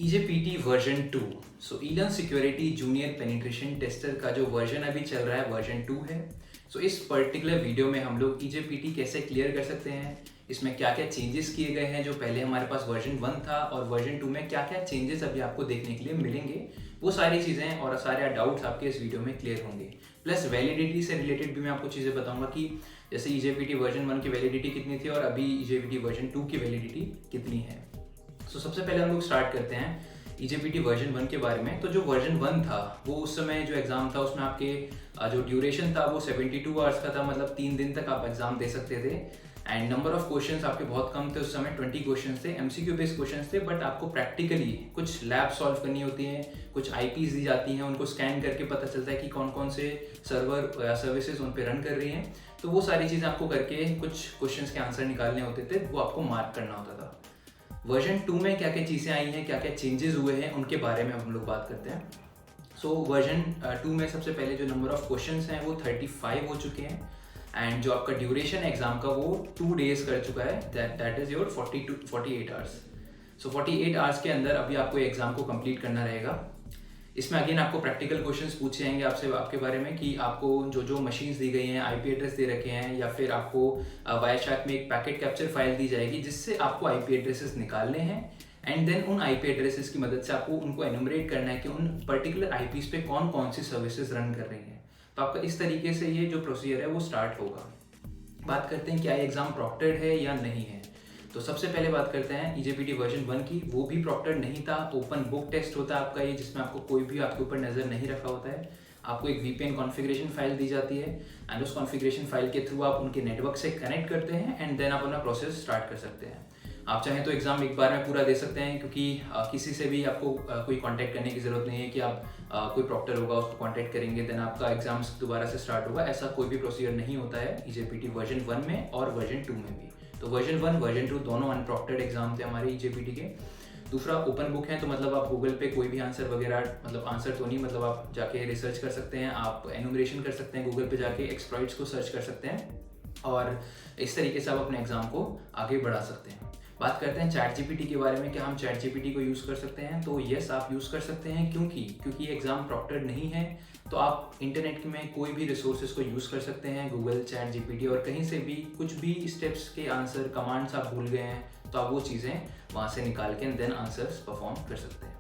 EJPT version 2। सो Eelam security junior penetration tester का जो version अभी चल रहा है वर्जन 2 है। सो इस पर्टिकुलर वीडियो में हम लोग EJPT कैसे क्लियर कर सकते हैं, इसमें क्या क्या चेंजेस किए गए हैं जो पहले हमारे पास वर्जन 1 था, और वर्जन 2 में क्या क्या चेंजेस अभी आपको देखने के लिए मिलेंगे, वो सारी चीज़ें और सारे डाउट्स आपके इस वीडियो में क्लियर होंगे। प्लस वैलिडिटी से रिलेटेड भी मैं आपको चीज़ें बताऊंगा कि जैसे EJPT वर्जन 1 की वैलिडिटी कितनी थी और अभी EJPT वर्जन 2 की वैलिडिटी कितनी है। सो सबसे पहले हम लोग स्टार्ट करते हैं EJPT वर्जन 1 के बारे में। तो जो वर्जन 1 था वो उस समय जो एग्ज़ाम था उसमें आपके जो ड्यूरेशन था वो 72 आवर्स का था, मतलब 3 दिन तक आप एग्ज़ाम दे सकते थे। एंड नंबर ऑफ क्वेश्चंस आपके बहुत कम थे उस समय, 20 क्वेश्चंस थे, MCQ बेस्ड क्वेश्चंस थे। बट आपको प्रैक्टिकली कुछ लैब सॉल्व करनी होती हैं, कुछ IPs दी जाती हैं, उनको स्कैन करके पता चलता है कि कौन कौन से सर्वर या सर्विसेज उन पर रन कर रही हैं। तो वो सारी चीज़ें आपको करके कुछ क्वेश्चंस के आंसर निकालने होते थे, वो आपको मार्क करना होता था। वर्जन 2 में क्या क्या चीज़ें आई हैं, क्या क्या चेंजेस हुए हैं, उनके बारे में हम लोग बात करते हैं। सो वर्जन 2 में सबसे पहले जो नंबर ऑफ क्वेश्चंस हैं वो 35 हो चुके हैं। एंड जो आपका ड्यूरेशन है एग्जाम का वो 2 डेज कर चुका है, that is your 48 hours. So 48 hours के अंदर अभी आपको एग्जाम को कंप्लीट करना रहेगा। इसमें अगेन आपको प्रैक्टिकल क्वेश्चंस पूछे जाएंगे आपसे आपके बारे में कि आपको जो जो मशीन्स दी गई हैं, IP एड्रेस दे रखे हैं, या फिर आपको वायरशैट में एक पैकेट कैप्चर फाइल दी जाएगी जिससे आपको IP एड्रेसेस निकालने हैं। एंड देन उन IP एड्रेसेस की मदद से आपको उनको एनुमरेट करना है कि उन पर्टिकुलर IPs पे कौन कौन सी सर्विसेज रन कर रही हैं। तो आपका इस तरीके से ये जो प्रोसीजर है वो स्टार्ट होगा। बात करते हैं क्या ये एग्ज़ाम प्रॉक्टेड है या नहीं है। तो सबसे पहले बात करते हैं EJPT वर्जन 1 की। वो भी प्रॉक्टेड नहीं था, ओपन बुक टेस्ट होता है आपका ये, जिसमें आपको कोई भी आपके ऊपर नज़र नहीं रखा होता है। आपको एक VPN कॉन्फ़िगरेशन फाइल दी जाती है एंड उस कॉन्फ़िगरेशन फाइल के थ्रू आप उनके नेटवर्क से कनेक्ट करते हैं एंड देन आप अपना प्रोसेस स्टार्ट कर सकते हैं। आप चाहें तो एग्ज़ाम एक बार में पूरा दे सकते हैं, क्योंकि किसी से भी आपको कोई कांटेक्ट करने की ज़रूरत नहीं है कि आप कोई प्रॉक्टर होगा उसको कांटेक्ट करेंगे देन आपका एग्ज़ाम दोबारा से स्टार्ट होगा। ऐसा कोई भी प्रोसीजर नहीं होता है EJPT वर्जन 1 में और वर्जन 2 में भी। तो वर्जन 1 वर्जन 2 दोनों अनप्रॉक्टेड एग्जाम थे हमारे EJPT के। दूसरा ओपन बुक है, तो मतलब आप गूगल पे कोई भी आंसर वगैरह, मतलब आंसर तो नहीं, मतलब आप जाके रिसर्च कर सकते हैं, आप एनुमरेशन कर सकते हैं, गूगल पे जाके एक्सप्लॉइट्स को सर्च कर सकते हैं और इस तरीके से आप अपने एग्जाम को आगे बढ़ा सकते हैं। बात करते हैं ChatGPT के बारे में, क्या हम ChatGPT को यूज़ कर सकते हैं। तो यस, आप यूज़ कर सकते हैं, क्योंकि ये एग्ज़ाम प्रॉक्टेड नहीं है। तो आप इंटरनेट में कोई भी रिसोर्सेज को यूज़ कर सकते हैं, गूगल, ChatGPT, और कहीं से भी कुछ भी स्टेप्स के आंसर कमांड्स आप भूल गए हैं तो आप वो चीज़ें वहाँ से निकाल के देन आंसर्स परफॉर्म कर सकते हैं।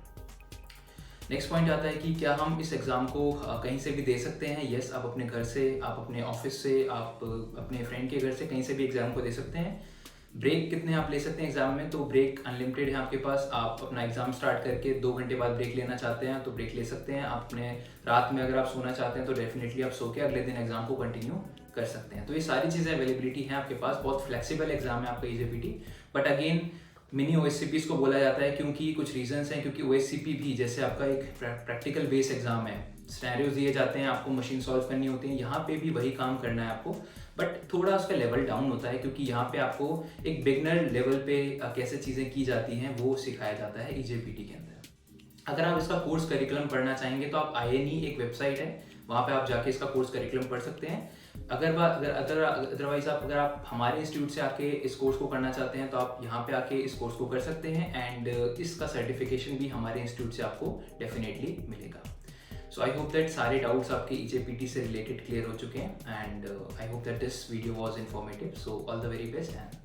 नेक्स्ट पॉइंट आता है कि क्या हम इस एग्ज़ाम को कहीं से भी दे सकते हैं। यस, आप अपने घर से, आप अपने ऑफिस से, आप अपने फ्रेंड के घर से, कहीं से भी एग्ज़ाम को दे सकते हैं। ब्रेक कितने आप ले सकते हैं एग्जाम में, तो ब्रेक अनलिमिटेड है आपके पास। आप अपना एग्जाम स्टार्ट करके 2 घंटे बाद ब्रेक लेना चाहते हैं तो ब्रेक ले सकते हैं। आप अपने रात में अगर आप सोना चाहते हैं तो डेफिनेटली आप सो के अगले दिन एग्जाम को कंटिन्यू कर सकते हैं। तो ये सारी चीज़ें अवेलेबिलिटी है आपके पास, बहुत फ्लेक्सिबल एग्जाम है आपका EJPT। But again mini OSCPs को बोला जाता है क्योंकि कुछ रीजंस हैं, क्योंकि OSCP भी जैसे आपका एक प्रैक्टिकल बेस एग्जाम है, सिनेरियोज दिए जाते हैं, आपको मशीन सॉल्व करनी होती है, यहाँ पे भी वही काम करना है आपको, बट थोड़ा उसका लेवल डाउन होता है क्योंकि यहाँ पे आपको एक बिगनर लेवल पे कैसे चीज़ें की जाती हैं वो सिखाया जाता है EJPT के अंदर। अगर आप इसका कोर्स करिकुलम पढ़ना चाहेंगे तो आप INE एक वेबसाइट है, वहाँ पे आप जाके इसका कोर्स करिकुलम पढ़ सकते हैं। अदरवाइज अगर आप हमारे इंस्टीट्यूट से आके इस कोर्स को करना चाहते हैं तो आप यहाँ पे आके इस कोर्स को कर सकते हैं एंड इसका सर्टिफिकेशन भी हमारे इंस्टीट्यूट से आपको डेफिनेटली मिलेगा। सो आई होप दैट सारे डाउट्स आपके EJPT से रिलेटेड क्लियर हो चुके हैं and I hope that this video was informative. So all the very best and